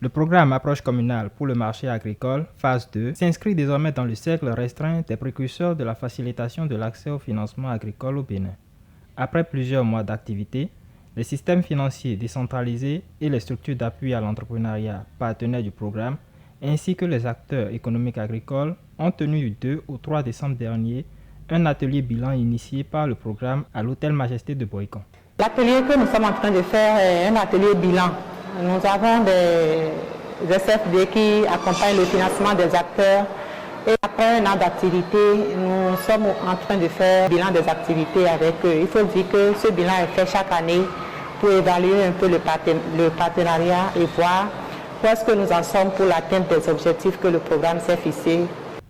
Le programme Approche communale pour le marché agricole, phase 2, s'inscrit désormais dans le cercle restreint des précurseurs de la facilitation de l'accès au financement agricole au Bénin. Après plusieurs mois d'activité, les systèmes financiers décentralisés et les structures d'appui à l'entrepreneuriat partenaires du programme, ainsi que les acteurs économiques agricoles, ont tenu du 2 au 3 décembre dernier un atelier bilan initié par le programme à l'Hôtel Majesté de Boïcon. L'atelier que nous sommes en train de faire est un atelier bilan. Nous avons des SFD qui accompagnent le financement des acteurs et après un an d'activité, nous sommes en train de faire le bilan des activités avec eux. Il faut dire que ce bilan est fait chaque année pour évaluer un peu le partenariat et voir où est-ce que nous en sommes pour l'atteinte des objectifs que le programme s'est fixé.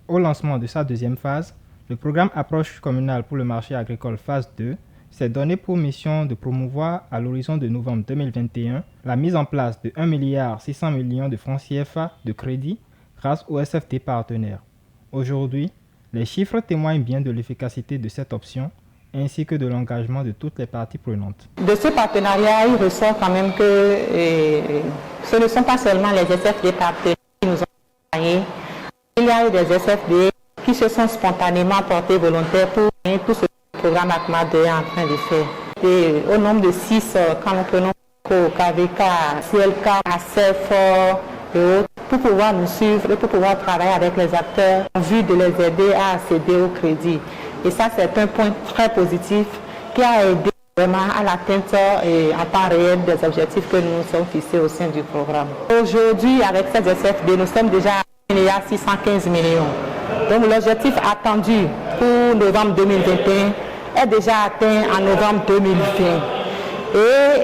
Au lancement de sa deuxième phase, le programme Approche communale pour le marché agricole phase 2 s'est donné pour mission de promouvoir à l'horizon de novembre 2021 la mise en place de 1,6 milliard de francs CFA de crédit grâce aux SFT partenaires. Aujourd'hui, les chiffres témoignent bien de l'efficacité de cette option ainsi que de l'engagement de toutes les parties prenantes. De ce partenariat, il ressort quand même que ce ne sont pas seulement les SFD partenaires qui nous ont accompagnés. Il y a eu des SFD qui se sont spontanément portés volontaires pour tout ce programme ACMA 2 est en train de faire. Et au nombre de 6, quand nous prenons KVK, CLK, ACEF et autres, pour pouvoir nous suivre et pour pouvoir travailler avec les acteurs en vue de les aider à accéder au crédit. Et ça, c'est un point très positif qui a aidé vraiment à l'atteinte en temps réel des objectifs que nous nous sommes fixés au sein du programme. Aujourd'hui, avec cette SFD, nous sommes déjà à 1,615 millions. Donc l'objectif attendu pour novembre 2021 est déjà atteint en novembre 2020. Et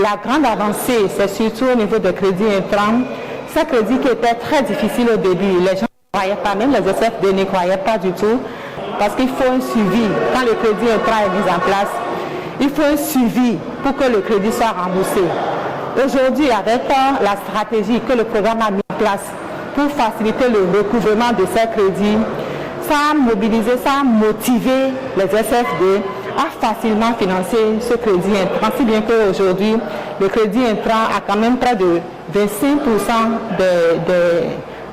la grande avancée, c'est surtout au niveau des crédits intrants. Ces crédits qui étaient très difficiles au début, les gens ne croyaient pas, même les SFD ne croyaient pas du tout, parce qu'il faut un suivi. Quand le crédit intrant est mis en place, il faut un suivi pour que le crédit soit remboursé. Aujourd'hui, avec la stratégie que le programme a mis en place pour faciliter le recouvrement de ces crédits, ça a mobilisé, ça a motivé les SFD à facilement financer ce crédit intrant, si bien qu'aujourd'hui, le crédit intrant a quand même près de 25%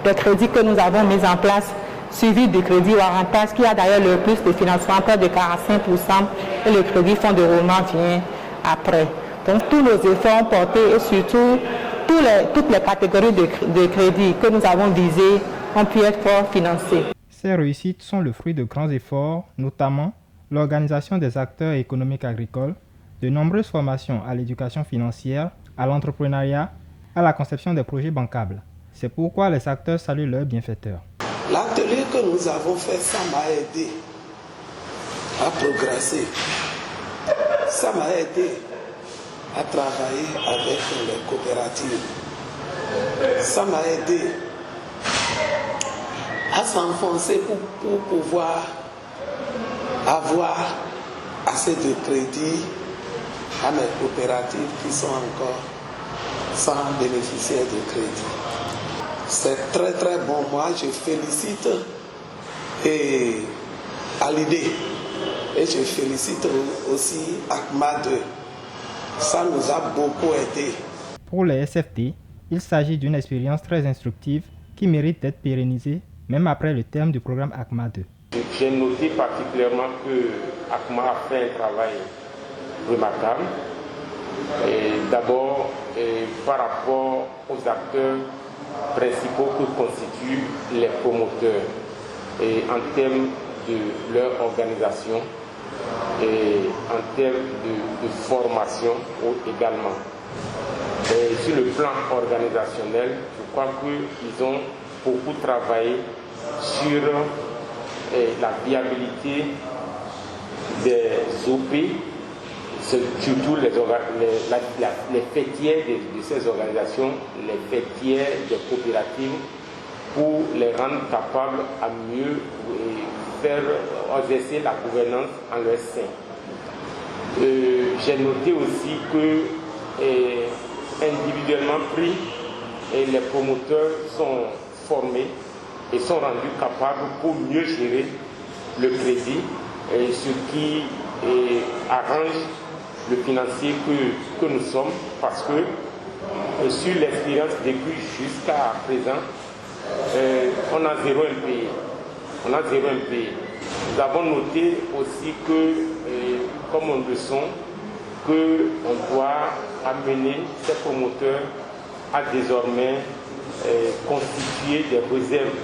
des crédits que nous avons mis en place, suivi du crédit Avantage, qui a d'ailleurs le plus de financement, près de 45%, et le crédit fonds de roulement vient après. Donc tous nos efforts ont porté et surtout toutes les catégories de crédits que nous avons visées ont pu être financées. Ces réussites sont le fruit de grands efforts, notamment l'organisation des acteurs économiques agricoles, de nombreuses formations à l'éducation financière, à l'entrepreneuriat, à la conception des projets bancables. C'est pourquoi les acteurs saluent leurs bienfaiteurs. L'atelier que nous avons fait, ça m'a aidé à progresser. Ça m'a aidé à travailler avec les coopératives. Ça m'a aidé à s'enfoncer pour pouvoir avoir assez de crédit à mes coopératives qui sont encore sans bénéficiaire de crédit. C'est très très bon. Moi, je félicite Alidé et je félicite aussi ACMA 2. Ça nous a beaucoup aidé. Pour les SFT, il s'agit d'une expérience très instructive qui mérite d'être pérennisée même après le terme du programme ACMA 2. J'ai noté particulièrement que ACMA a fait un travail remarquable. D'abord, par rapport aux acteurs principaux que constituent les promoteurs, et en termes de leur organisation et en termes de formation également. Et sur le plan organisationnel, je crois qu'ils ont beaucoup travaillé sur la viabilité des OP, surtout les fêtières de ces organisations, les fêtières des coopératives, pour les rendre capables à mieux faire exercer la gouvernance en leur sein. J'ai noté aussi que individuellement pris, les promoteurs sont formés et sont rendus capables pour mieux gérer le crédit, ce qui arrange le financier que nous sommes, parce que sur l'expérience vécue jusqu'à présent, on a zéro impayé. Nous avons noté aussi que, comme on leçon, qu'on doit amener ces promoteurs à désormais constituer des réserves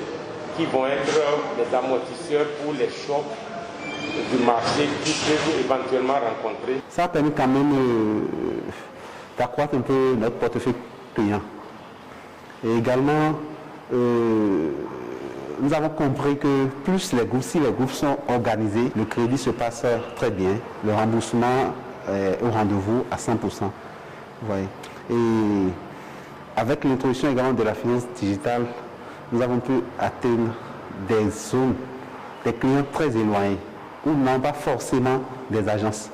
qui vont être des amortisseurs pour les chocs du marché qu'ils peuvent éventuellement rencontrer. Ça a permis quand même d'accroître un peu notre portefeuille client. Et également, nous avons compris que si les groupes sont organisés, le crédit se passe très bien, le remboursement est au rendez-vous à 100%. Vous voyez. Et avec l'introduction également de la finance digitale, nous avons pu atteindre des zones, des clients très éloignés, où non pas forcément des agences.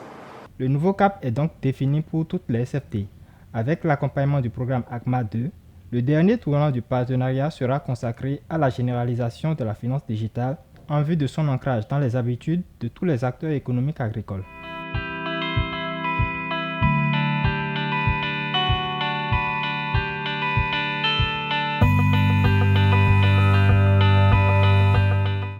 Le nouveau cap est donc défini pour toutes les SFT. Avec l'accompagnement du programme ACMA 2, le dernier tournant du partenariat sera consacré à la généralisation de la finance digitale en vue de son ancrage dans les habitudes de tous les acteurs économiques agricoles.